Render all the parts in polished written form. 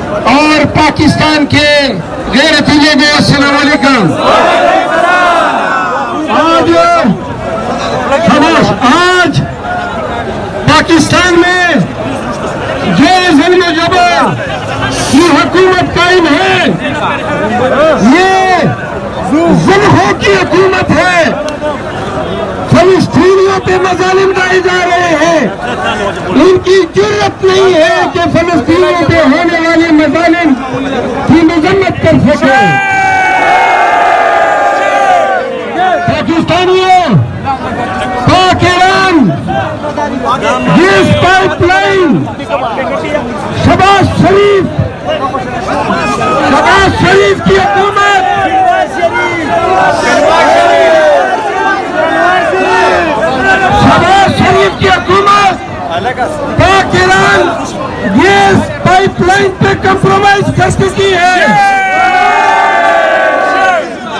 और पाकिस्तान के गैरती लोगों, अस्सलाम वालेकुम। आज पाकिस्तान में जो ज़ुल्म जबर की हुकूमत कायम है, ये ज़ुल्मों की हुकूमत है। फलस्तीनियों पे मज़ालिम ढाए जा रहे हैं। उनकी जुर्रत नहीं है कि फलस्तीनियों पे होने वाले मज़ालिम की मजम्मत कर सके। पाकिस्तानियों, पाक ईरान गैस पाइपलाइन, शहबाज शरीफ की हुकूमत, शहबाज शरीफ की हुकूमत पाक ईरान गैस पाइपलाइन पे कंप्रोमाइज कर चुकी है।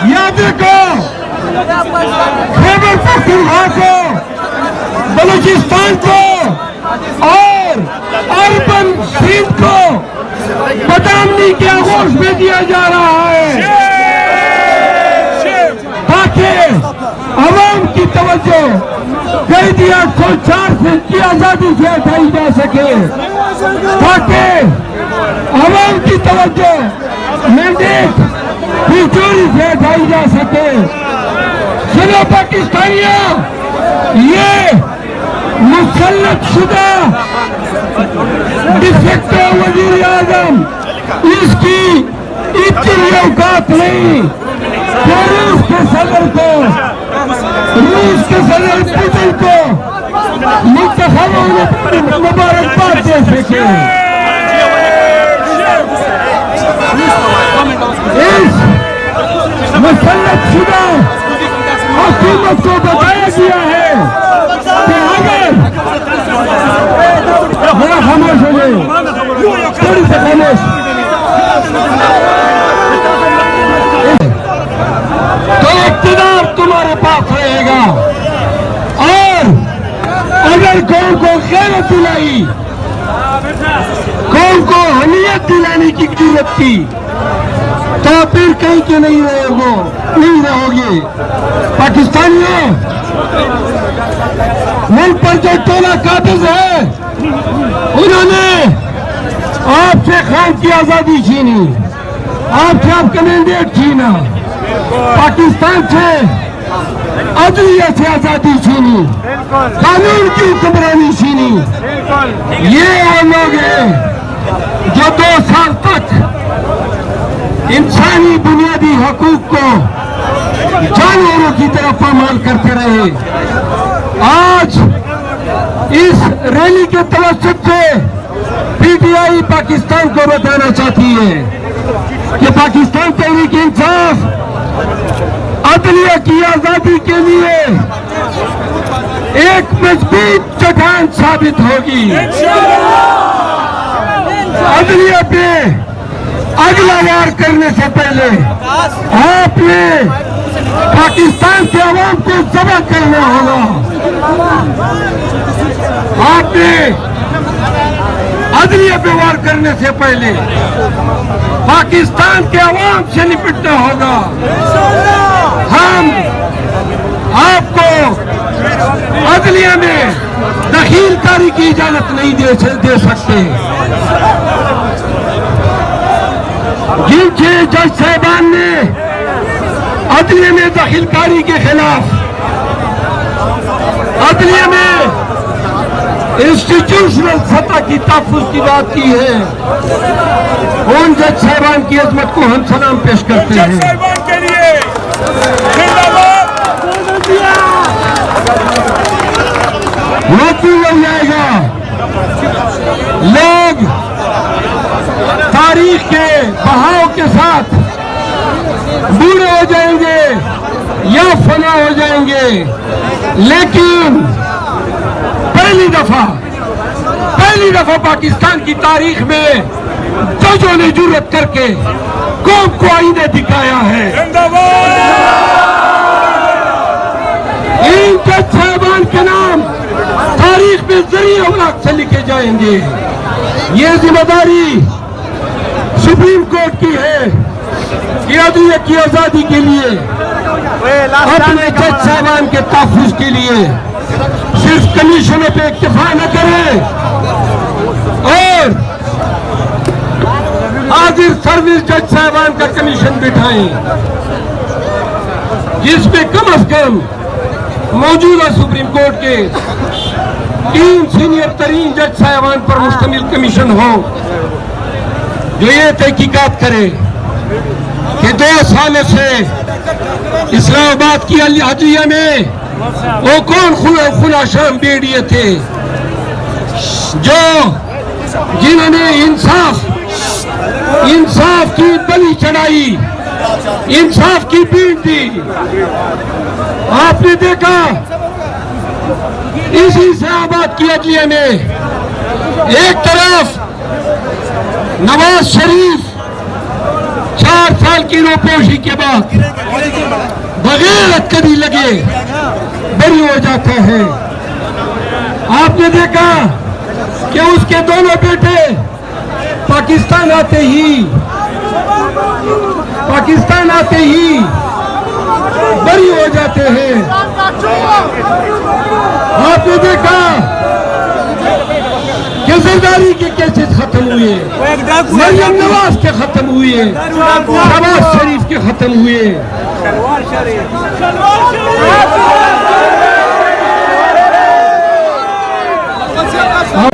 याद रखो, खैबर पख्तूनख्वा को, बलूचिस्तान को और अर्बन सिंध को बदामी के आगोश में दिया जा रहा है ताकि अवाम की तवज्जो कैदी 804 से की आजादी से हटाई जा सके, ताकि अवाम की तवज्जो मैंडेट की चोरी से हटाई जा सके। सुनो पाकिस्तानियों, ये मुसल्लत शुदा डिफेक्टो वजीर आजम, इसकी इतनी औकात नहीं कि रूस के सदर पुतिन को मुंतखब मुबारकबाद दे सके। इस मुसल्लत शुदा हुकूमत को बताया गया है कि अगर बड़ा खामोश हो जाए, थोड़ी से खामोश, तो इक़्तिदार तुम्हारे पास रहेगा। और अगर कौम को गैरत दिलाई, कौम को हमियत दिलाने की जरूरत थी, तो फिर कहीं के नहीं रहोगे। पाकिस्तानियों, मुल्क पर जो टोला काबिज है, उन्होंने आपसे खान की आजादी छीनी, आपसे आपका मैंडेट छीना, पाकिस्तान से अदलिया से आजादी छीनी, कानून की हुक्मरानी छीनी। ये वो लोग हैं जो 2 साल तक इंसानी बुनियादी हकूक को जानवरों की तरह पामाल करते रहे। आज इस रैली के तवज्जुह से पीटीआई पाकिस्तान को बताना चाहती है कि पाकिस्तान तहरीक इंसाफ अदलिया की आजादी के लिए एक मजबूत चट्टान साबित होगी। अदलिया पे अगला वार करने से पहले आपने पाकिस्तान के अवाम को जब्त करना होगा। आपने अदलिया पे वार करने से पहले पाकिस्तान के अवाम से निपटना होगा। हम आपको अदलिया में दखीलकारी की इजाजत नहीं दे सकते। जिन 6 जज साहबान ने अदलिया में दखीलकारी के खिलाफ, अदलिया में इंस्टीट्यूशनल सतह की तहफ़्फ़ुज़ की बात की है, उन जज साहबान की अजमत को हम सलाम पेश करते हैं। के लिए हो जाएगा, लोग तारीख के बहाव के साथ बूढ़े हो जाएंगे या फना हो जाएंगे, लेकिन पहली दफा पाकिस्तान की तारीख में जजों ने जुर्रत करके कौम को आईने दिखाया है। इन जज साहबान के नाम तारीख में जरिए औलाद से लिखे जाएंगे। ये जिम्मेदारी सुप्रीम कोर्ट की है कि अदलिया की आजादी के लिए, अपने जज साहबान के तहफ्फुज़ के लिए सिर्फ कमीशनों पे इक्तिफा न करें और हाजिर सर्विस जज साहबान का कमीशन बिठाएं, जिसमें कम अज कम मौजूदा सुप्रीम कोर्ट के 3 सीनियर तरीन जज साहबान पर मुश्तमिल कमीशन हो, जो ये तहकीकात करे कि 2 सालों से इस्लामाबाद की अदलिया में वो कौन खुलाशाम बेड़िए थे जो जिन्होंने इंसाफ की बलि चढ़ाई, इंसाफ की भीड़ दी। आपने देखा इसी इस्लामाबाद की अदलिया में एक तरफ नवाज शरीफ 4 साल की रोपोशी के बाद बगैर अटकरी लगे बरी हो जाता है। आपने देखा कि उसके दोनों बेटे पाकिस्तान आते ही बरी हो जाते हैं। आपने देखा कि जरदारी के केसेस खत्म हुए, मरियम नवाज के खत्म हुए, शहबाज शरीफ के खत्म हुए।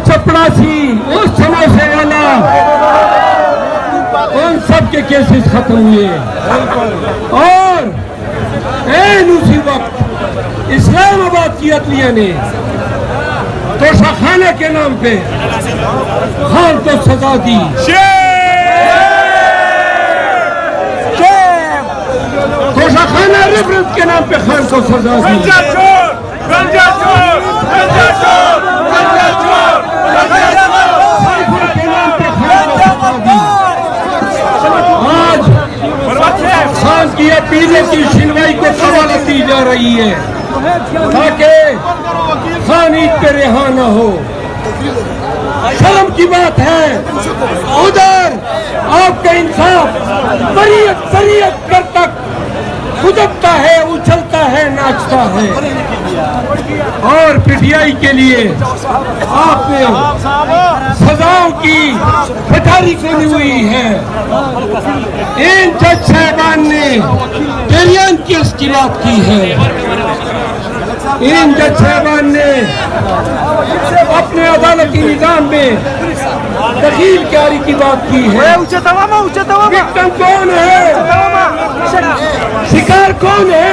चपड़ासी, उस समोसे वाला, उन सब के केसेस खत्म हुए और उसी वक्त इस्लामाबाद की अदलिया ने तोशाखाना के नाम पे खान को सजा दी। तोशाखाना रिफरेंस के नाम पे खान को सजा दी। आज खान की अपीलों की सुनवाई को सवाल दी जा रही है ताकि खान ईद पे रिहा न हो। शर्म की बात है, उधर आपका इंसाफ बरीयत कर तक खुदकता है, उछलता है, नाचता है और पीटीआई के लिए आपने सजाओं की पठारी खोली हुई है। इन जज साहबान ने पेरियान केस की बात की है। इन जज साहबान ने अपने अदालती निजाम में दखीलकारी की बात की है। विक्टिम कौन है, शिकार कौन है,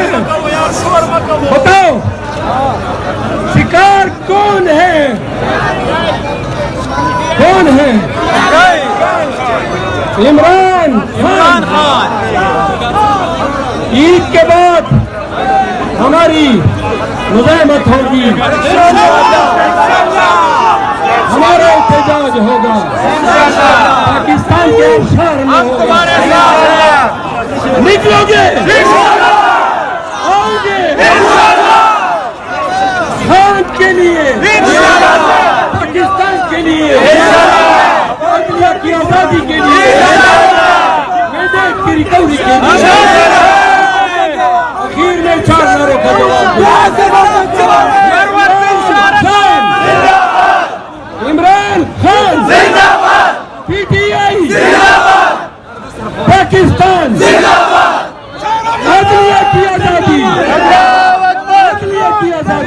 बताओ शिकार कौन है? कौन है? इमरान खान। ईद के बाद हमारी मुज़ाहमत होगी, हमारा एहतजाज होगा, पाकिस्तान के अवसर में होगा। निकलोगे, आओगे खान के लिए, पाकिस्तान के लिए, अदलिया की आजादी के लिए, की रिकवरी के लिए। आखिर में 4 नारों का जवाब इमरान खान जिंदाबाद, पीटीआई जिंदाबाद, पाकिस्तान जिंदाबाद, अदलिया की आजादी, अदलिया की आजादी।